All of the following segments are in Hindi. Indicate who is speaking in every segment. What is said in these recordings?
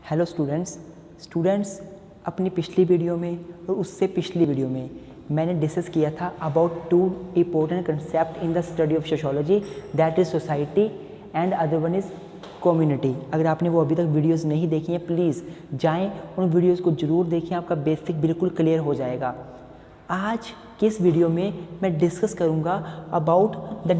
Speaker 1: हेलो स्टूडेंट्स अपनी पिछली वीडियो में और उससे पिछली वीडियो में मैंने डिस्कस किया था about two important concept in the study of sociology, that is society and other one is community. अगर आपने वो अभी तक वीडियोस नहीं देखी हैं प्लीज़ जाएं उन वीडियोस को ज़रूर देखें, आपका बेसिक बिल्कुल क्लियर हो जाएगा। आज की इस वीडियो में मैं डिस्कस करूँगा about the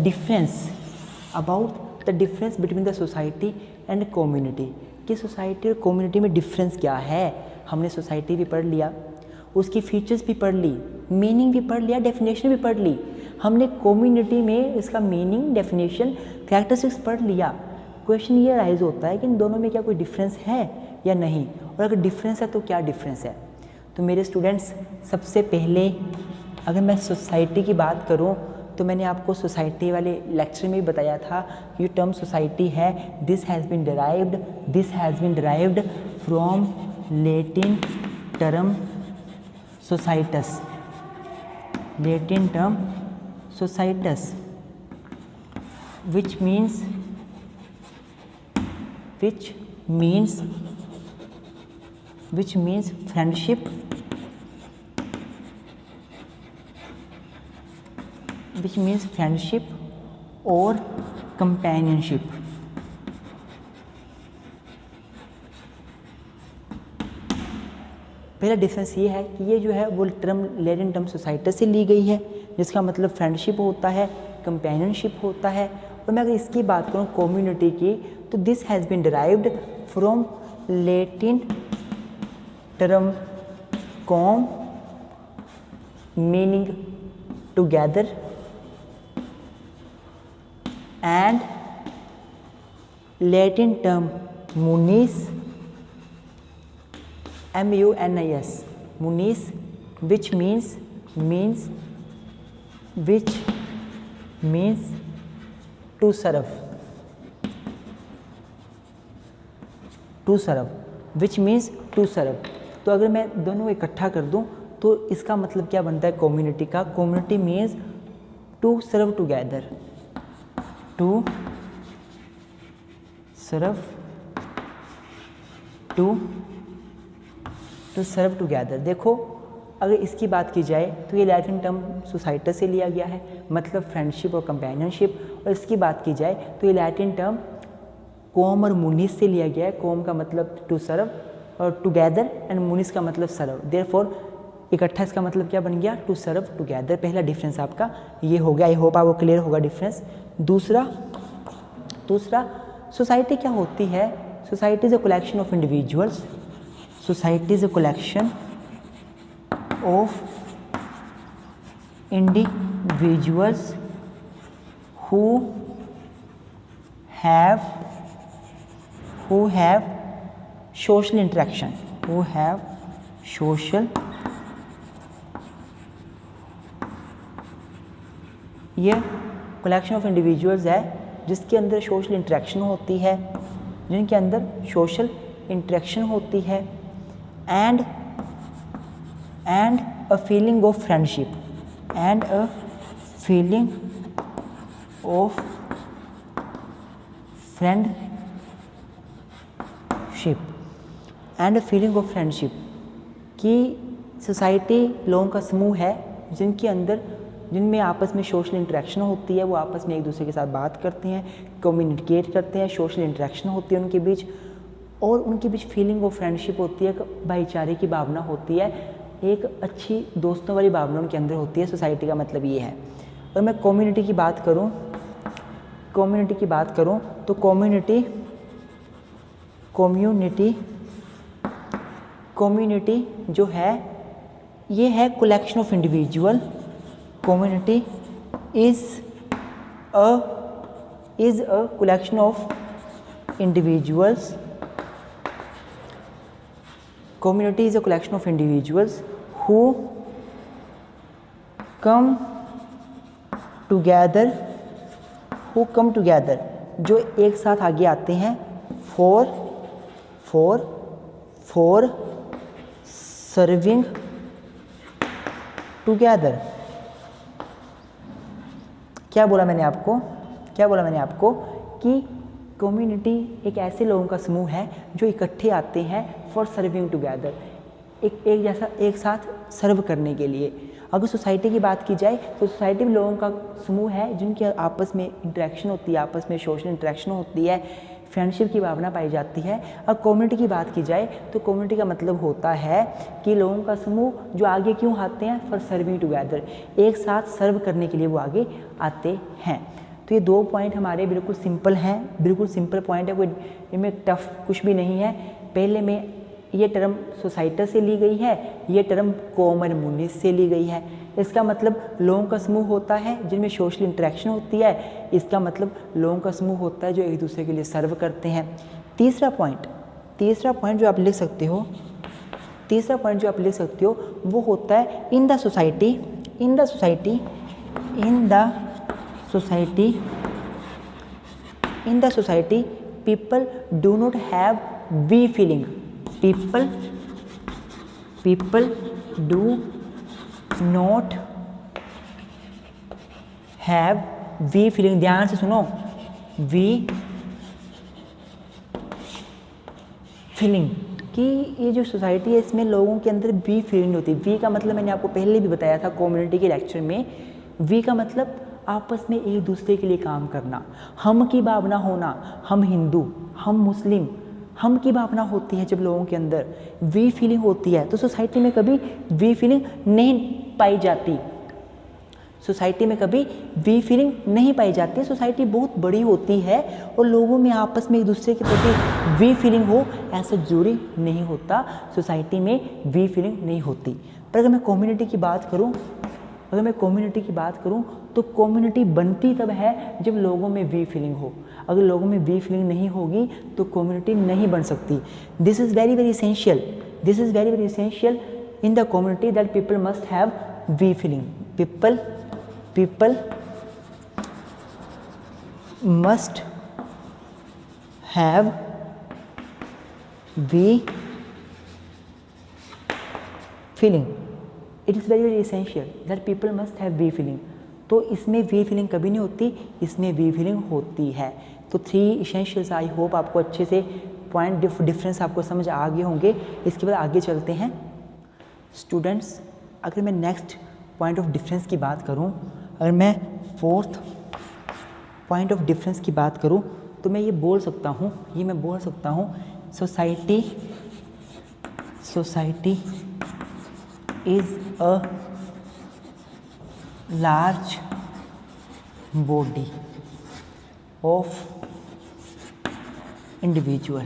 Speaker 1: difference between the society and community, कि सोसाइटी और कम्युनिटी में डिफरेंस क्या है। हमने सोसाइटी भी पढ़ लिया, उसकी फीचर्स भी पढ़ ली, मीनिंग भी पढ़ लिया, डेफिनेशन भी पढ़ ली। हमने कम्युनिटी में इसका मीनिंग, डेफिनेशन, कैरेक्टरिस्टिक्स पढ़ लिया। क्वेश्चन ये राइज होता है कि इन दोनों में क्या कोई डिफरेंस है या नहीं, और अगर डिफरेंस है तो क्या डिफरेंस है। तो मेरे स्टूडेंट्स, सबसे पहले अगर मैं सोसाइटी की बात करूं तो मैंने आपको सोसाइटी वाले लेक्चर में भी बताया था कि टर्म सोसाइटी है this has been derived from Latin term societas, which means friendship, और कंपेनियनशिप। पहला डिफरेंस ये है कि ये जो है वो टर्म लैटिन टर्म सोसाइटस से ली गई है, जिसका मतलब फ्रेंडशिप होता है, कंपेनियनशिप होता है। और मैं अगर इसकी बात करूँ कम्युनिटी की, तो this has been derived from Latin term com meaning together and Latin term munis, munis, which means to serve, which means to serve। तो अगर मैं दोनों इकट्ठा कर दूं तो इसका मतलब क्या बनता है कम्युनिटी का। Community means to serve together, to serve together. देखो अगर इसकी बात की जाए तो ये लैटिन टर्म सोसाइटी से लिया गया है, मतलब फ्रेंडशिप और कंपेनियनशिप। और इसकी बात की जाए तो ये लैटिन टर्म कॉम और मुनिस से लिया गया है। कॉम का मतलब टू सर्व और टुगेदर, एंड मुनिस का मतलब सर्व। देयरफॉर इकट्ठा इसका मतलब क्या बन गया, टू सर्व टुगेदर। पहला डिफरेंस आपका ये हो गया। आई होप आपको क्लियर होगा डिफरेंस। दूसरा सोसाइटी क्या होती है। Society is a collection of individuals, society is a collection of individuals who have social interaction, ये कलेक्शन ऑफ इंडिविजुअल्स है जिसके अंदर सोशल इंटरेक्शन होती है, and a feeling of friendship, कि सोसाइटी लोगों का समूह है जिनमें आपस में सोशल इंटरेक्शन होती है। वो आपस में एक दूसरे के साथ बात करते हैं, कम्युनिकेट करते हैं, सोशल इंटरेक्शन होती है उनके बीच, और उनके बीच फीलिंग ऑफ फ्रेंडशिप होती है, भाईचारे की भावना होती है, एक अच्छी दोस्तों वाली भावना उनके अंदर होती है। सोसाइटी का मतलब ये है। और मैं कम्युनिटी की बात करूं तो कम्युनिटी जो है ये है collection of individual. Community is a collection of individuals. Community is a collection of individuals who come together, जो एक साथ आगे आते हैं for serving together। क्या बोला मैंने आपको कि कम्युनिटी एक ऐसे लोगों का समूह है जो इकट्ठे आते हैं फॉर सर्विंग टुगेदर, एक साथ सर्व करने के लिए। अगर सोसाइटी की बात की जाए तो सोसाइटी में लोगों का समूह है जिनकी आपस में इंटरेक्शन होती है, आपस में सोशल इंटरेक्शन होती है, फ्रेंडशिप की भावना पाई जाती है। अब कम्युनिटी की बात की जाए तो कम्युनिटी का मतलब होता है कि लोगों का समूह जो आगे क्यों आते हैं, फॉर सर्विंग टुगेदर, एक साथ सर्व करने के लिए वो आगे आते हैं। तो ये 2 पॉइंट हमारे बिल्कुल सिंपल हैं, बिल्कुल सिंपल पॉइंट है, कोई इनमें टफ कुछ भी नहीं है। पहले में ये टर्म सोसाइटी से ली गई है, ये टर्म कॉमनमुनिस से ली गई है। इसका मतलब लोगों का समूह होता है जिनमें सोशल इंटरेक्शन होती है, इसका मतलब लोगों का समूह होता है जो एक दूसरे के लिए सर्व करते हैं। तीसरा पॉइंट जो आप लिख सकते हो, वो होता है in the society people do not have we feeling. people do not have we feeling। ध्यान से सुनो, we feeling कि ये जो सोसाइटी है इसमें लोगों के अंदर वी फीलिंग होती है। वी का मतलब मैंने आपको पहले भी बताया था कम्युनिटी के लेक्चर में। वी का मतलब आपस में एक दूसरे के लिए काम करना, हम की भावना होना, हम हिंदू, हम मुस्लिम, हम की भावना होती है। जब लोगों के अंदर वी फीलिंग होती है तो सोसाइटी में कभी वी फीलिंग नहीं पाई जाती। सोसाइटी सोसाइटी बहुत बड़ी होती है और लोगों में आपस में एक दूसरे के प्रति वी फीलिंग हो ऐसा जरूरी नहीं होता, सोसाइटी में वी फीलिंग नहीं होती। पर अगर मैं कम्युनिटी की बात करूं तो कम्युनिटी बनती तब है जब लोगों में वी फीलिंग हो। अगर लोगों में वी फीलिंग नहीं होगी तो कम्युनिटी नहीं बन सकती। This is very very essential in the community that people must have we feeling. People must have we feeling. It is very very essential that people must have we feeling. तो इसमें वी फीलिंग कभी नहीं होती, इसमें वी फीलिंग होती है। तो 3 इसेंशियल्स, आई होप आपको अच्छे से पॉइंट डिफरेंस आपको समझ आ गए होंगे। इसके बाद आगे चलते हैं स्टूडेंट्स। अगर मैं नेक्स्ट पॉइंट ऑफ डिफरेंस की बात करूं, अगर मैं 4th पॉइंट ऑफ डिफरेंस की बात करूं तो मैं बोल सकता हूं society is a large body of individual.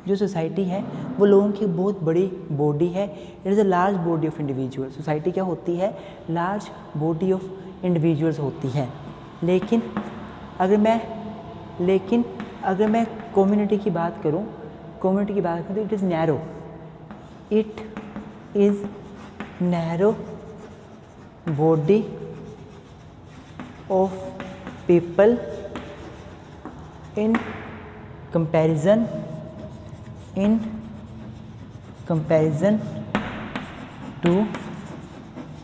Speaker 1: जो सोसाइटी है वो लोगों की बहुत बड़ी बॉडी है। It is a large body of individual. Society क्या होती है? लार्ज बॉडी ऑफ इंडिविजुअल्स होती है। लेकिन अगर मैं कम्युनिटी की बात करूं तो it is narrow body of people in comparison to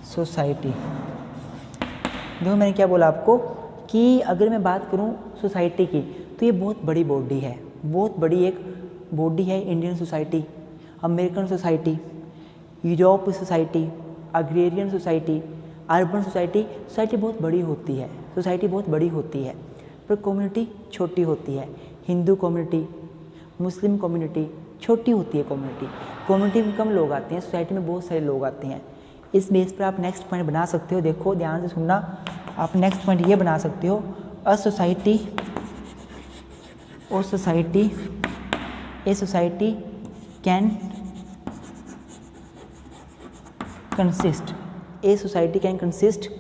Speaker 1: society. देखो मैंने क्या बोला आपको कि अगर मैं बात करूं सोसाइटी की तो ये बहुत बड़ी बॉडी है, बहुत बड़ी एक बॉडी है। Indian society, American society, Europe society, agrarian society, urban society बहुत बड़ी होती है। सोसाइटी बहुत बड़ी होती है पर कम्युनिटी छोटी होती है। हिंदू कम्युनिटी, मुस्लिम कम्युनिटी छोटी होती है। कम्युनिटी में कम लोग आते हैं, सोसाइटी में बहुत सारे लोग आते हैं। इस बेस पर आप नेक्स्ट पॉइंट बना सकते हो। देखो ध्यान से सुनना, आप नेक्स्ट पॉइंट ये बना सकते हो, a society can consist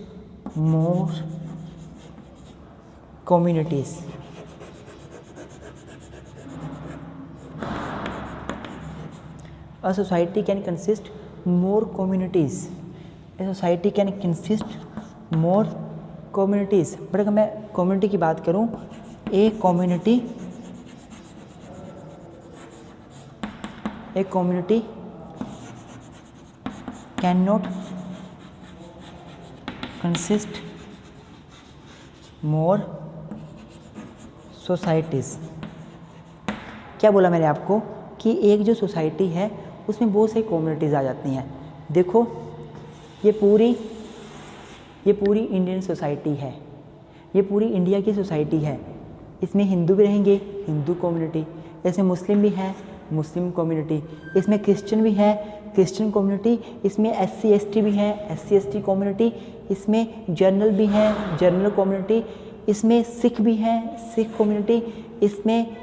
Speaker 1: more communities। A society can consist more communities। A society can consist more communities। But अगर मैं कम्युनिटी की बात करूं, a community can not consist more societies. क्या बोला मैंने आपको कि एक जो सोसाइटी है उसमें बहुत सारी कम्युनिटीज़ आ जाती हैं। देखो ये पूरी इंडियन सोसाइटी है, ये पूरी इंडिया की सोसाइटी है। इसमें हिंदू भी रहेंगे, हिंदू कम्युनिटी, इसमें मुस्लिम भी है, मुस्लिम कम्युनिटी, इसमें क्रिश्चियन भी है, क्रिश्चियन कम्युनिटी, इसमें SC ST भी है, SC ST कम्युनिटी, इसमें जर्नल भी है, जर्नल कम्युनिटी, इसमें सिख भी हैं, सिख कम्युनिटी, इसमें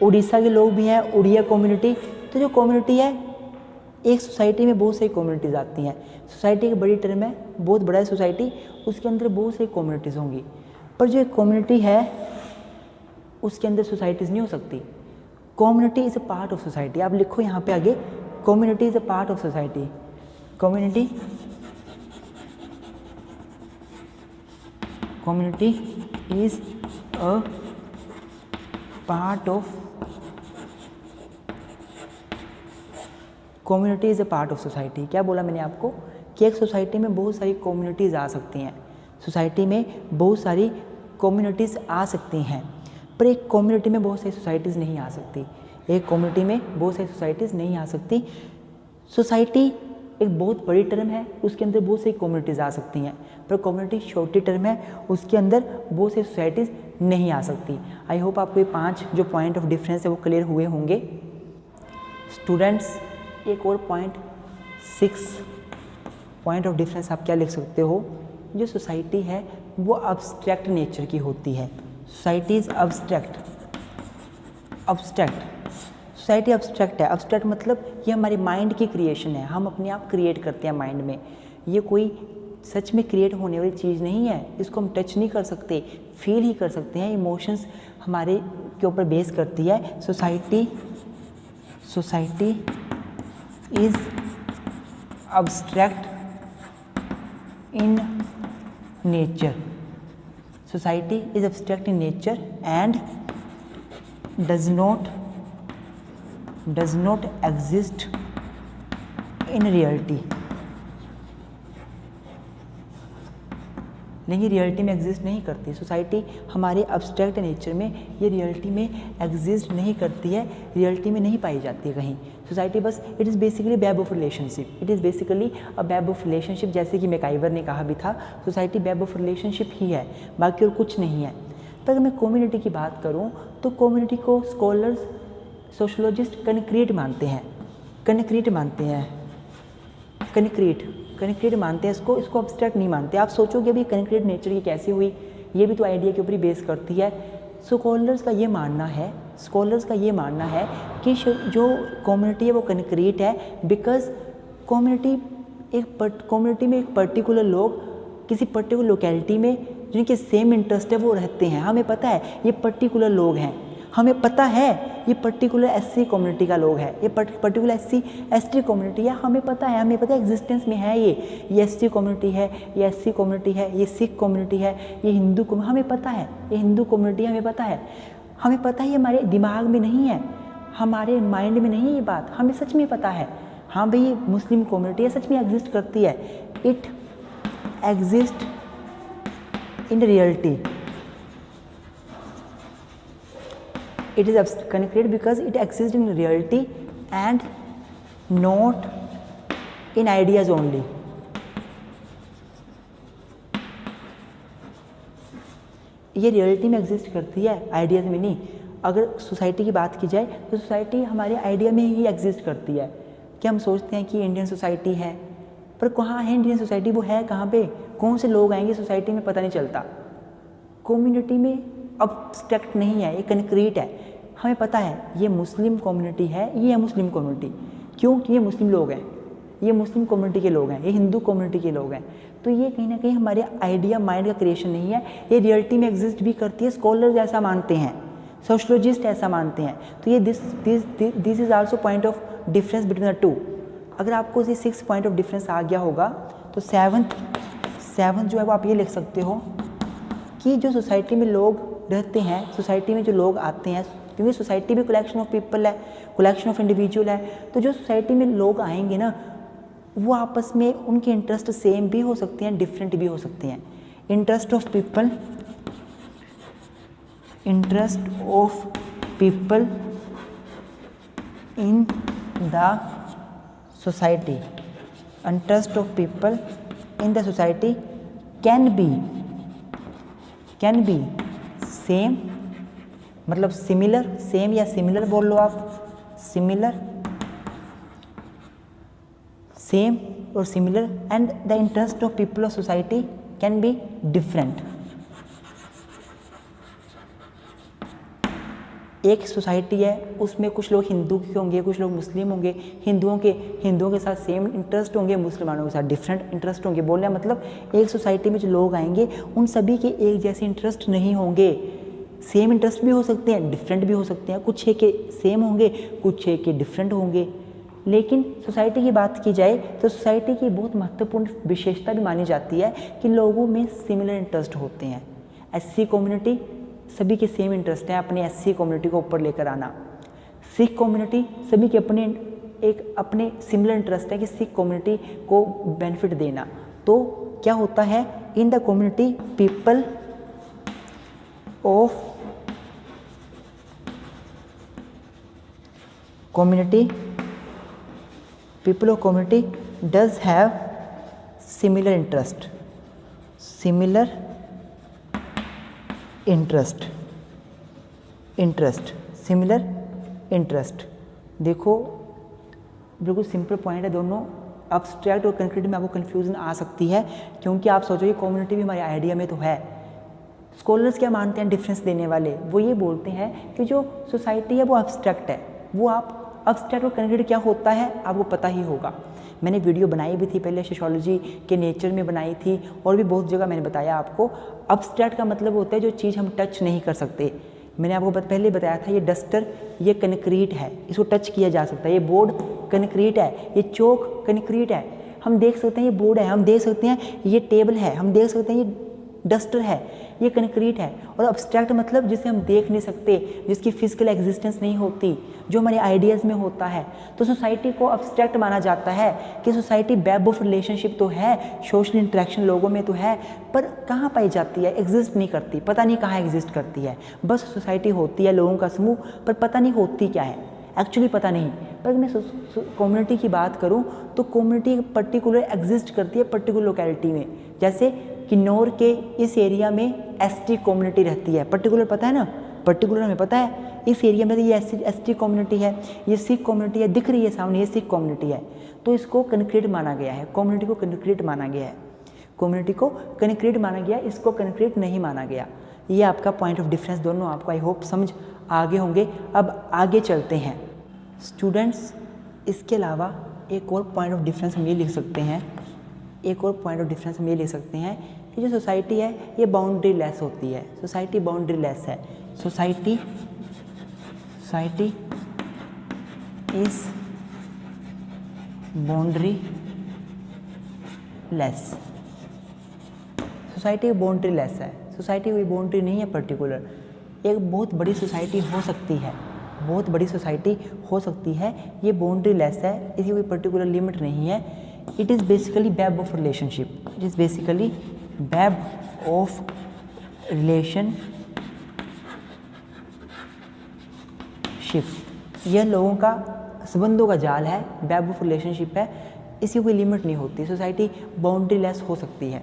Speaker 1: उड़ीसा के लोग भी हैं, उड़िया कम्युनिटी। तो जो कम्युनिटी है, एक सोसाइटी में बहुत सारी कम्युनिटीज़ आती हैं। सोसाइटी एक बड़ी टर्म है, बहुत बड़ा है सोसाइटी, उसके अंदर बहुत सारी कम्युनिटीज़ होंगी। पर जो एक कम्युनिटी है उसके अंदर सोसाइटीज़ नहीं हो सकती। Community is a part of society. आप लिखो यहाँ पे आगे, community is a part of society. Community is a part of community is a part of society. क्या बोला मैंने आपको कि एक सोसाइटी में बहुत सारी कम्युनिटीज़ आ सकती हैं, सोसाइटी में बहुत सारी कम्युनिटीज़ आ सकती हैं, पर एक कम्युनिटी में बहुत सारी सोसाइटीज़ नहीं आ सकती। एक कम्युनिटी में बहुत सारी सोसाइटीज़ नहीं आ सकती। सोसाइटी एक बहुत बड़ी टर्म है, उसके अंदर बहुत सारी कम्युनिटीज़ आ सकती हैं, पर कम्युनिटी छोटी टर्म है, उसके अंदर बहुत सारी सोसाइटीज़ नहीं आ सकती। आई होप आपको ये 5 जो पॉइंट ऑफ डिफरेंस है वो क्लियर हुए होंगे। स्टूडेंट्स, एक और पॉइंट 6 पॉइंट ऑफ डिफरेंस आप क्या लिख सकते हो, जो सोसाइटी है वो अब्स्ट्रैक्ट नेचर की होती है। Society is abstract. Society abstract है। अब्स्ट्रैक्ट मतलब ये हमारे माइंड की क्रिएशन है, हम अपने आप क्रिएट करते हैं माइंड में। ये कोई सच में क्रिएट होने वाली चीज़ नहीं है, इसको हम टच नहीं कर सकते, फील ही कर सकते हैं। इमोशंस हमारे के ऊपर बेस करती है। Society is abstract in nature. Society is abstract in nature and does not exist in reality। लेकिन रियलिटी में एग्जिस्ट नहीं करती। सोसाइटी हमारे अब्स्ट्रैक्ट नेचर में, ये रियलिटी में एग्जिस्ट नहीं करती है, रियलिटी में नहीं पाई जाती है कहीं। सोसाइटी बस it is basically web of relationship, it is basically a web of relationship. जैसे कि मैकाइवर ने कहा भी था, सोसाइटी वेब ऑफ रिलेशनशिप ही है, बाकी और कुछ नहीं है। पर अगर मैं कम्युनिटी की बात करूं तो कम्युनिटी को स्कॉलर्स, सोशोलॉजिस्ट कंक्रीट मानते हैं, कंक्रीट मानते हैं इसको अब्स्ट्रैक्ट नहीं मानते। आप सोचोगे अभी कंक्रीट नेचर की कैसी हुई, ये भी तो आइडिया के ऊपर ही बेस करती है। स्कॉलर्स का ये मानना है कि जो कम्युनिटी है वो कंक्रीट है, बिकॉज कम्युनिटी में एक पर्टिकुलर लोग किसी पर्टिकुलर लोकेलिटी में जिनके सेम इंटरेस्ट है वो रहते हैं। हमें पता है ये पर्टिकुलर लोग हैं, हमें पता है ये पर्टिकुलर SC कम्युनिटी का लोग है, ये पर्टिकुलर SC ST कम्युनिटी है, हमें पता है एग्जिस्टेंस में है ये SC कम्युनिटी है, ये SC कम्युनिटी है, ये सिख कम्युनिटी है, ये हिंदू कम्युनिटी, हमें पता है ये हिंदू कम्युनिटी, हमें पता है ये हमारे दिमाग में नहीं है, हमारे माइंड में नहीं है ये बात, हमें सच में पता है। हाँ भाई ये मुस्लिम कम्युनिटी है, सच में एग्जिस्ट करती है, it exist in reality, it is connected because it exists in reality and not in ideas only। ये रियलिटी में एग्जिस्ट करती है, आइडियाज़ में नहीं। अगर सोसाइटी की बात की जाए तो सोसाइटी हमारे आइडिया में ही एग्जिस्ट करती है। कि हम सोचते हैं कि इंडियन सोसाइटी है, पर कहाँ है इंडियन सोसाइटी, वो है कहाँ पे, कौन से लोग आएंगे सोसाइटी में, पता नहीं चलता। कम्युनिटी में अब्स्ट्रैक्ट नहीं है, ये कंक्रीट है, हमें पता है ये मुस्लिम कम्युनिटी है, ये है मुस्लिम कम्युनिटी, क्योंकि ये मुस्लिम लोग हैं, ये मुस्लिम कम्युनिटी के लोग हैं, ये हिंदू कम्युनिटी के लोग हैं। तो ये कहीं ना कहीं हमारे आइडिया माइंड का क्रिएशन नहीं है, ये रियलिटी में एग्जिस्ट भी करती है। स्कॉलर्स ऐसा मानते हैं, सोशोलॉजिस्ट ऐसा मानते हैं। तो ये this is also point of difference between the two. अगर आपको ये 6 पॉइंट ऑफ डिफरेंस आ गया होगा तो सेवन्थ जो है वो आप ये लिख सकते हो कि जो सोसाइटी में लोग रहते हैं, सोसाइटी में जो लोग आते हैं, क्योंकि सोसाइटी भी कलेक्शन ऑफ पीपल है, कलेक्शन ऑफ इंडिविजुअल है, तो जो सोसाइटी में लोग आएंगे ना वो आपस में उनके इंटरेस्ट सेम भी हो सकते हैं, डिफरेंट भी हो सकते हैं। Interest of people interest of people in the society. Interest of people in the society can be same, मतलब सिमिलर, सेम या सिमिलर बोल लो आप, सिमिलर, सेम और similar, and the interest of people of society can be different. एक सोसाइटी है, उसमें कुछ लोग हिंदू के होंगे, कुछ लोग मुस्लिम होंगे, हिंदुओं के साथ सेम इंटरेस्ट होंगे, मुसलमानों के साथ डिफरेंट इंटरेस्ट होंगे। बोलने का मतलब एक सोसाइटी में जो लोग आएंगे उन सभी के एक जैसे इंटरेस्ट नहीं होंगे, सेम इंटरेस्ट भी हो सकते हैं, डिफरेंट भी हो सकते हैं, कुछ है के सेम होंगे, कुछ है के डिफरेंट होंगे। लेकिन सोसाइटी की बात की जाए तो सोसाइटी की बहुत महत्वपूर्ण विशेषता भी मानी जाती है कि लोगों में सिमिलर इंटरेस्ट होते हैं। एससी कम्युनिटी, सभी के सेम इंटरेस्ट हैं अपनी एससी कम्युनिटी को ऊपर लेकर आना। सिख कम्युनिटी, सभी के अपने सिमिलर इंटरेस्ट है कि सिख कम्युनिटी को बेनिफिट देना। तो क्या होता है, in the community people of community does have similar interest, similar interest। देखो बिल्कुल सिंपल पॉइंट है, दोनों अब्स्ट्रैक्ट और कंक्रीट में आपको कन्फ्यूजन आ सकती है, क्योंकि आप सोचो ये कम्युनिटी भी हमारे आइडिया में तो है। स्कॉलर्स क्या मानते हैं डिफरेंस देने वाले, वो ये बोलते हैं कि जो सोसाइटी है वो अब्स्ट्रैक्ट है। वो आप अब्स्ट्रैक्ट और कंक्रीट क्या होता है आपको पता ही होगा, मैंने वीडियो बनाई भी थी पहले, सोशियोलॉजी के नेचर में बनाई थी, और भी बहुत जगह मैंने बताया आपको। अब्स्ट्रैक्ट का मतलब होता है जो चीज़ हम टच नहीं कर सकते। मैंने आपको पहले बताया था, ये डस्टर ये कंक्रीट है, इसको टच किया जा सकता है, ये बोर्ड कंक्रीट है, ये चौक कंक्रीट है, हम देख सकते हैं ये बोर्ड है, हम देख सकते हैं ये टेबल है, हम देख सकते हैं ये डस्टर है, ये कंक्रीट है। और अब्स्ट्रैक्ट मतलब जिसे हम देख नहीं सकते, जिसकी फिजिकल एग्जिस्टेंस नहीं होती, जो हमारे आइडियाज़ में होता है। तो सोसाइटी को अब्स्ट्रैक्ट माना जाता है कि सोसाइटी वेब ऑफ रिलेशनशिप तो है, सोशल इंटरेक्शन लोगों में तो है, पर कहाँ पाई जाती है, एग्जिस्ट नहीं करती, पता नहीं कहाँ एग्जिस्ट करती है। बस सोसाइटी होती है लोगों का समूह, पर पता नहीं होती क्या है, एक्चुअली पता नहीं। पर मैं कम्युनिटी की बात करूँ तो कम्युनिटी पर्टिकुलर एग्जिस्ट करती है पर्टिकुलर लोकेलिटी में। जैसे किन्नौर के इस एरिया में एसटी कम्युनिटी रहती है, पर्टिकुलर पता है ना, पर्टिकुलर हमें पता है इस एरिया में ये एसटी कम्युनिटी है, ये सिख कम्युनिटी है, दिख रही है सामने ये सिख कम्युनिटी है, तो इसको कंक्रीट माना गया है, कम्युनिटी को कंक्रीट माना गया है, कम्युनिटी को कंक्रीट माना गया, इसको कंक्रीट नहीं माना गया। ये आपका पॉइंट ऑफ डिफरेंस दोनों आपको आई होप समझ आगे होंगे। अब आगे चलते हैं स्टूडेंट्स। इसके अलावा एक और पॉइंट ऑफ डिफरेंस हम ये लिख सकते हैं, एक और पॉइंट ऑफ डिफरेंस हम ये लिख सकते हैं कि जो सोसाइटी है ये बाउंड्री लेस होती है, सोसाइटी बाउंड्री लेस है, society is boundary less, society boundary less है, सोसाइटी कोई बाउंड्री नहीं है पर्टिकुलर। एक बहुत बड़ी सोसाइटी हो सकती है, बहुत बड़ी सोसाइटी हो सकती है, ये बाउंड्री लेस है, इसकी कोई पर्टिकुलर लिमिट नहीं है। It is basically web of relationship, it is basically web of relationship, यह लोगों का संबंधों का जाल है, वेब ऑफ रिलेशनशिप है, इसकी कोई लिमिट नहीं होती, सोसाइटी बाउंड्री लेस हो सकती है।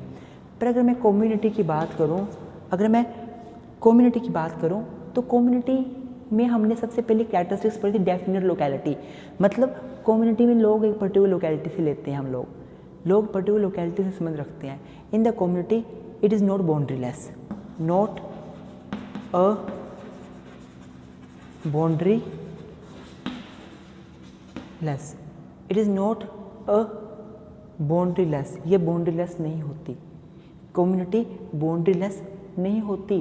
Speaker 1: पर अगर मैं कम्युनिटी की बात करूं, तो कम्युनिटी में हमने सबसे पहले कैरेक्टरिस्टिक्स पढ़ी थी, डेफिनेट लोकेलिटी, मतलब कम्युनिटी में लोग एक पर्टिकुलर लोकेलिटी से लेते हैं, हम लोग पर्टिकुलर लोकेलिटी से संबंध रखते हैं। इन the community it is not boundary less, not a boundary less, it is not a boundary less, ये बाउंड्री लेस नहीं होती, कम्युनिटी बाउंड्री लेस नहीं होती,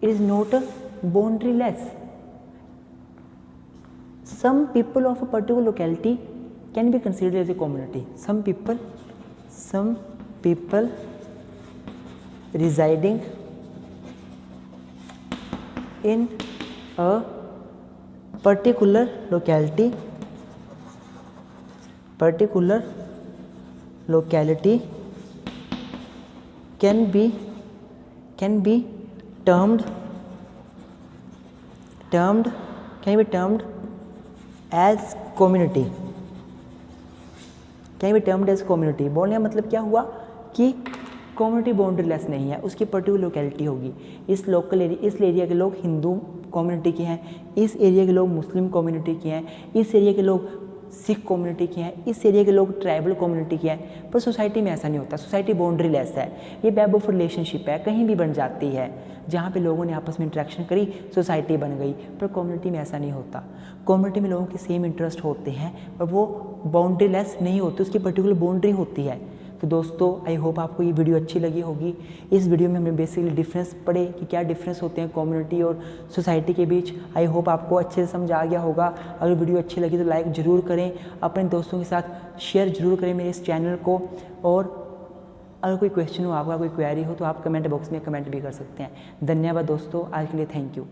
Speaker 1: it is not a boundary less. Some people of a particular locality can be considered as a community. Some people residing in a particular locality can be termed termed as community, can be termed as community. बोलने का मतलब क्या हुआ कि कम्युनिटी बाउंड्री लेस नहीं है, उसकी पर्टिकुलर लोकेलिटी होगी। इस एरिया के लोग हिंदू कम्युनिटी के हैं, इस एरिया के लोग मुस्लिम कम्युनिटी के हैं, इस एरिया के लोग सिख कम्युनिटी के हैं, इस एरिया के लोग ट्राइबल कम्युनिटी के हैं। पर सोसाइटी में ऐसा नहीं होता, सोसाइटी बाउंड्री लेस है, ये वेब ऑफ रिलेशनशिप है, कहीं भी बन जाती है। जहाँ पे लोगों ने आपस में इंटरेक्शन करी सोसाइटी बन गई। पर कम्युनिटी में ऐसा नहीं होता। कम्युनिटी में लोगों के सेम इंटरेस्ट होते हैं पर वो बाउंड्री लेस नहीं होती, उसकी पर्टिकुलर बाउंड्री होती है। तो दोस्तों आई होप आपको ये वीडियो अच्छी लगी होगी। इस वीडियो में हमने बेसिकली डिफरेंस पढ़े कि क्या डिफरेंस होते हैं कम्युनिटी और सोसाइटी के बीच। आई होप आपको अच्छे से समझ आ गया होगा। अगर वीडियो अच्छी लगी तो लाइक ज़रूर करें, अपने दोस्तों के साथ शेयर ज़रूर करें मेरे इस चैनल को। और अगर कोई क्वेश्चन हो, आपका कोई क्वेरी हो तो आप कमेंट बॉक्स में कमेंट भी कर सकते हैं। धन्यवाद दोस्तों, आज के लिए थैंक यू।